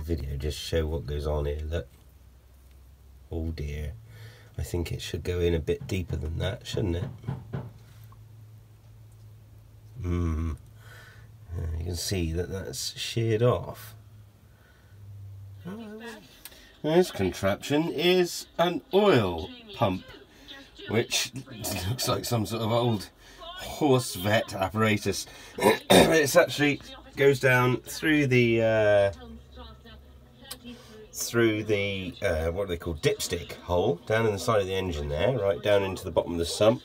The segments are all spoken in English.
video just show what goes on here. Look. Oh dear. I think it should go in a bit deeper than that, shouldn't it? You can see that that's sheared off. This contraption is an oil pump, which looks like some sort of old horse vet apparatus. It actually goes down through the what do they call, dipstick hole down in the side of the engine there, right down into the bottom of the sump,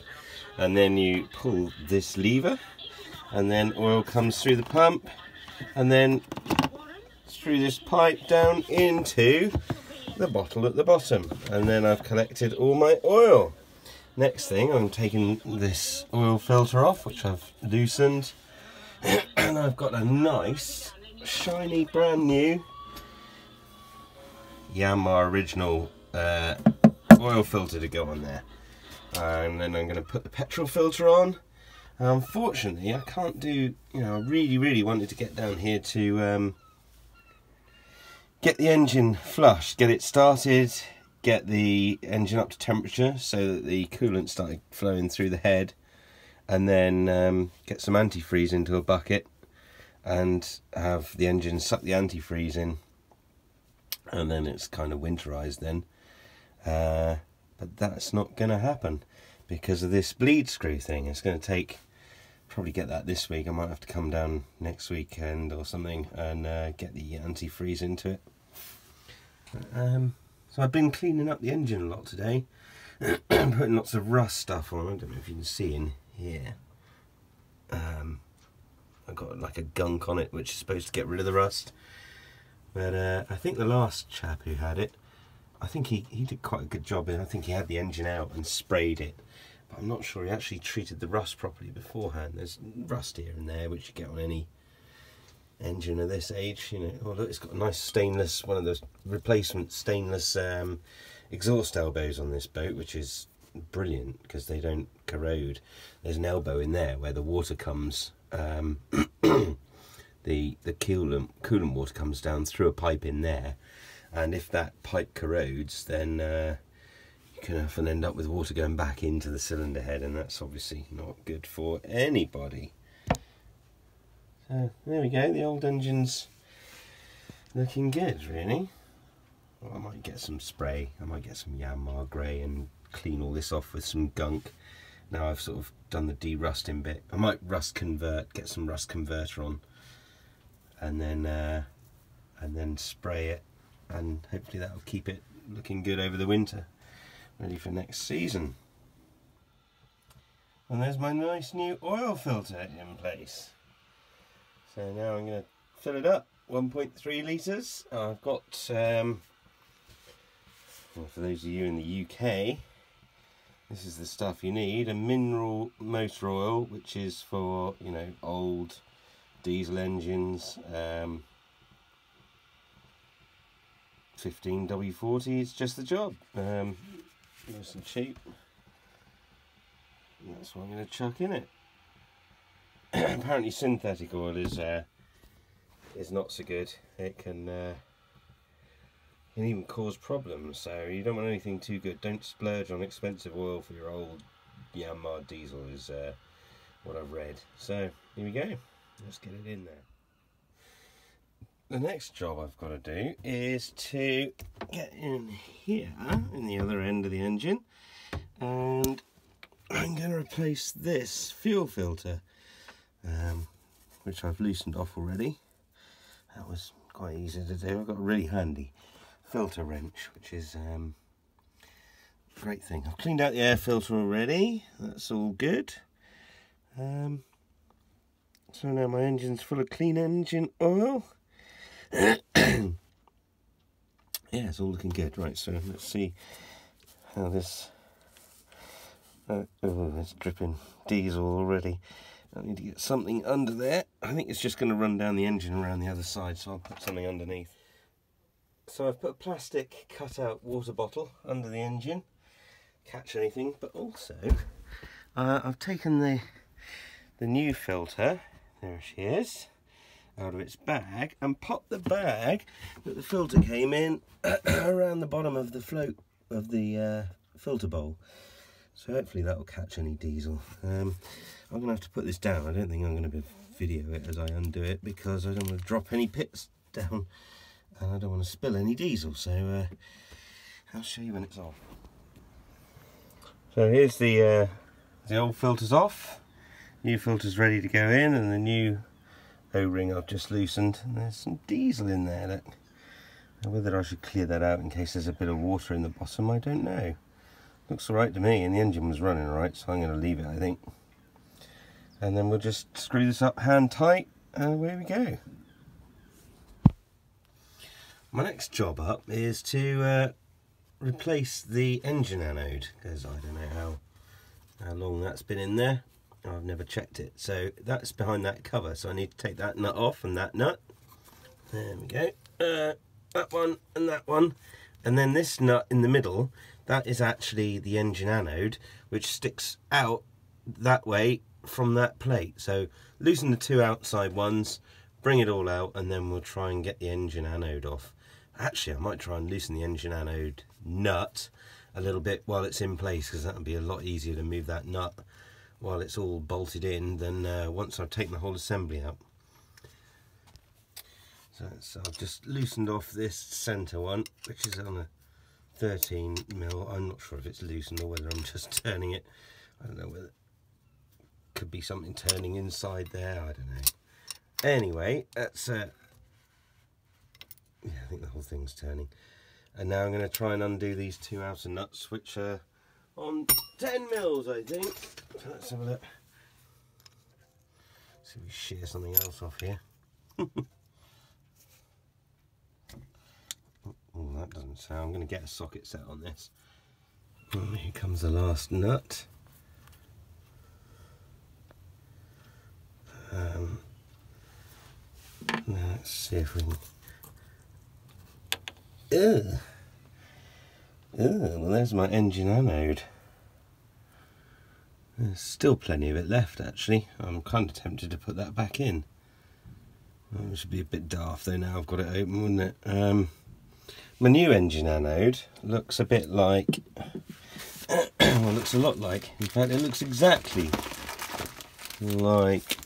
and then you pull this lever and then oil comes through the pump and then through this pipe down into the bottle at the bottom, and then I've collected all my oil. Next thing, I'm taking this oil filter off, which I've loosened, and I've got a nice shiny brand new Yanmar original oil filter to go on there, and then I'm going to put the petrol filter on. Unfortunately, I can't do, I really wanted to get down here to get the engine flushed, get it started, get the engine up to temperature so that the coolant started flowing through the head, and then get some antifreeze into a bucket and have the engine suck the antifreeze in, and then it's kind of winterized then. But that's not going to happen because of this bleed screw thing. It's going to take, probably get that this week. I might have to come down next weekend or something and get the antifreeze into it. So I've been cleaning up the engine a lot today, putting lots of rust stuff on. I don't know if you can see in here. I've got like a gunk on it which is supposed to get rid of the rust. But I think the last chap who had it, I think he did quite a good job. I think he had the engine out and sprayed it. But I'm not sure he actually treated the rust properly beforehand. There's rust here and there which you get on any engine of this age, Oh look, it's got a nice stainless, one of those replacement stainless exhaust elbows on this boat, which is brilliant because they don't corrode. There's an elbow in there where the water comes, the coolant water comes down through a pipe in there, and if that pipe corrodes, then you can often end up with water going back into the cylinder head, and that's obviously not good for anybody. So there we go, the old engine's looking good, really. Well, I might get some spray, I might get some Yanmar grey and clean all this off with some gunk. Now I've sort of done the de-rusting bit. I might get some rust converter on, and then spray it, and hopefully that'll keep it looking good over the winter, ready for next season. And there's my nice new oil filter in place. So now I'm going to fill it up, 1.3 litres. I've got, well, for those of you in the UK, this is the stuff you need: a mineral motor oil, which is for, old diesel engines, 15W40, it's just the job. Nice and cheap. And that's what I'm going to chuck in it. Apparently synthetic oil is not so good. It can even cause problems, so you don't want anything too good. Don't splurge on expensive oil for your old Yanmar diesel, is what I've read. So here we go, let's get it in there. The next job I've got to do is to get in here in the other end of the engine, and I'm going to replace this fuel filter, which I've loosened off already. That was quite easy to do. I've got a really handy filter wrench, which is a great thing. I've cleaned out the air filter already, that's all good. So now my engine's full of clean engine oil. Yeah, it's all looking good. Right, so let's see how this... oh, it's dripping diesel already. I need to get something under there. I think it's just going to run down the engine around the other side, so I'll put something underneath. So I've put a plastic cut-out water bottle under the engine, catch anything, but also I've taken the new filter, there she is, out of its bag and pop the bag that the filter came in around the bottom of the float of the filter bowl. So hopefully that will catch any diesel. I'm going to have to put this down. I don't think I'm going to video it as I undo it because I don't want to drop any pits down and I don't want to spill any diesel. So I'll show you when it's off. So here's the old filters off. New filters ready to go in, and the new O-ring I've just loosened. And there's some diesel in there. Look. Now whether I should clear that out in case there's a bit of water in the bottom, I don't know. Looks alright to me, and the engine was running alright, so I'm going to leave it, I think. And then we'll just screw this up hand tight, and away we go. My next job up is to replace the engine anode, because I don't know how long that's been in there. I've never checked it. So that's behind that cover, so I need to take that nut off and that nut. There we go. That one and that one. And then this nut in the middle, that is actually the engine anode, which sticks out that way from that plate. So loosen the two outside ones, bring it all out, and then we'll try and get the engine anode off. Actually, I might try and loosen the engine anode nut a little bit while it's in place, because that would be a lot easier to move that nut while it's all bolted in than once I've taken the whole assembly out. So I've just loosened off this centre one, which is on a 13mm. I'm not sure if it's loosened or whether I'm just turning it. I don't know whether could be something turning inside there, I don't know. Anyway, that's yeah, I think the whole thing's turning. And now I'm going to try and undo these two outer nuts, which are on 10mm, I think. So let's have a look. See if we shear something else off here. Oh, that doesn't sound. I'm going to get a socket set on this. And here comes the last nut. Let's see if we can. Well, there's my engine anode. There's still plenty of it left, actually. I'm kind of tempted to put that back in. Well, it should be a bit daft though now I've got it open, wouldn't it? My new engine anode looks a bit like, well, it looks a lot like, in fact it looks exactly like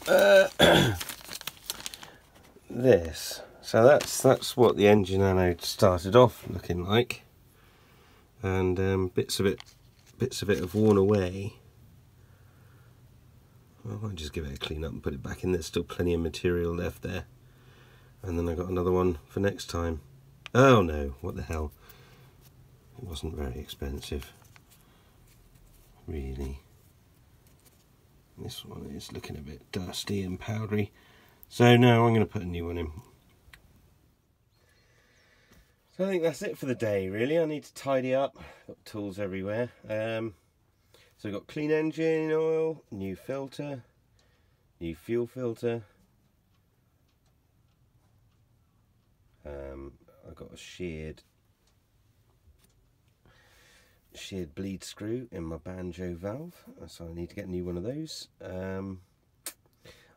this. So that's what the engine anode started off looking like, and bits of it have worn away. Well, I'll just give it a clean up and put it back in. There's still plenty of material left there, and then I got another one for next time. Oh no, what the hell? It wasn't very expensive, really. This one is looking a bit dusty and powdery, so no, I'm going to put a new one in. So I think that's it for the day, really. I need to tidy up. Got tools everywhere. So I've got clean engine oil, new filter, new fuel filter. I've got a sheared bleed screw in my banjo valve, so I need to get a new one of those. I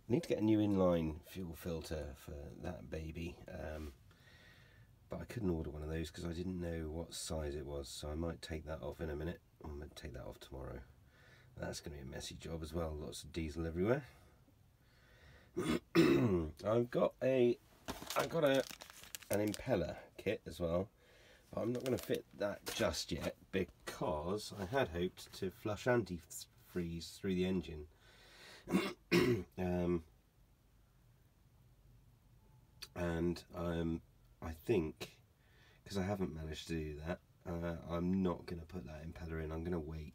need to get a new inline fuel filter for that baby, but I couldn't order one of those because I didn't know what size it was, so I might take that off in a minute. I'm going to take that off tomorrow. That's going to be a messy job as well, lots of diesel everywhere. I've got an impeller kit as well, but I'm not going to fit that just yet because I had hoped to flush antifreeze through the engine. I think, because I haven't managed to do that, I'm not going to put that impeller in. I'm going to wait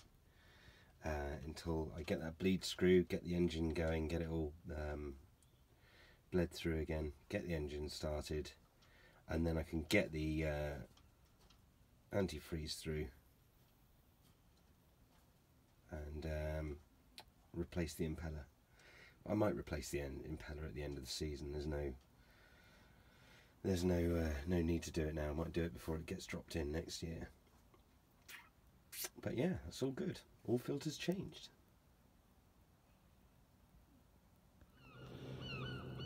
until I get that bleed screw, get the engine going, get it all bled through again, get the engine started, and then I can get the antifreeze through and replace the impeller. I might replace the impeller at the end of the season. There's no need to do it now. I might do it before it gets dropped in next year. But yeah, that's all good. All filters changed.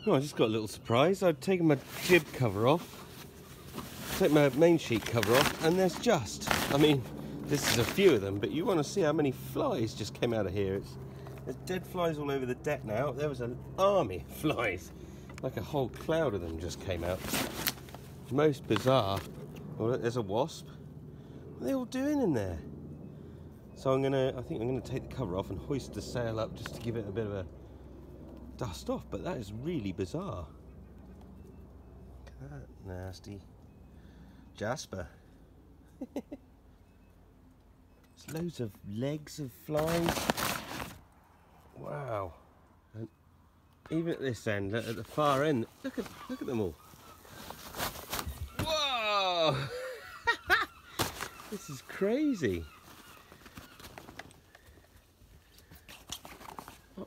Oh, I just got a little surprise. I'd taken my jib cover off, take my main sheet cover off, and there's just, I mean, this is a few of them, but you want to see how many flies just came out of here. There's dead flies all over the deck now. There was an army of flies. Like a whole cloud of them just came out. Most bizarre. Oh, look, there's a wasp. What are they all doing in there? So I think I'm gonna take the cover off and hoist the sail up just to give it a bit of a dust off, but that is really bizarre. Look at that nasty Jasper. There's loads of legs of flies. Wow. And even at this end, at the far end, look at them all. Whoa! This is crazy.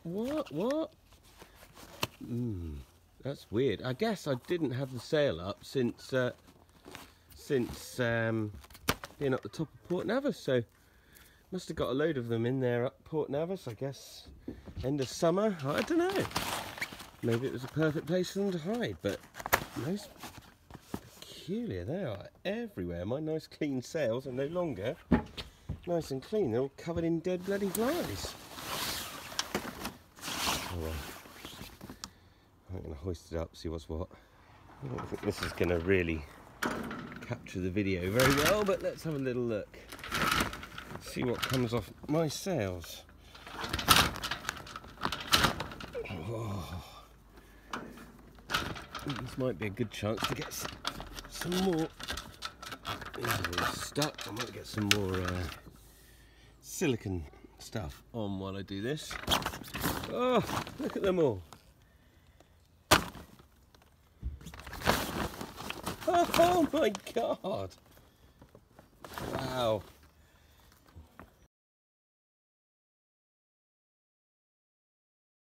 What? That's weird. I guess I didn't have the sail up since being up the top of Port Navis, so must have got a load of them in there up Port Navis, I guess. End of summer, I don't know. Maybe it was a perfect place for them to hide, but most peculiar. They are everywhere. My nice clean sails are no longer nice and clean. They're all covered in dead bloody flies. Oh well. I'm going to hoist it up, see what's what. I don't think this is going to really capture the video very well, but let's have a little look. See what comes off my sails. Oh. This might be a good chance to get some more. These are all stuck. I might get some more silicone stuff on while I do this. Oh, look at them all. Oh my God. Wow.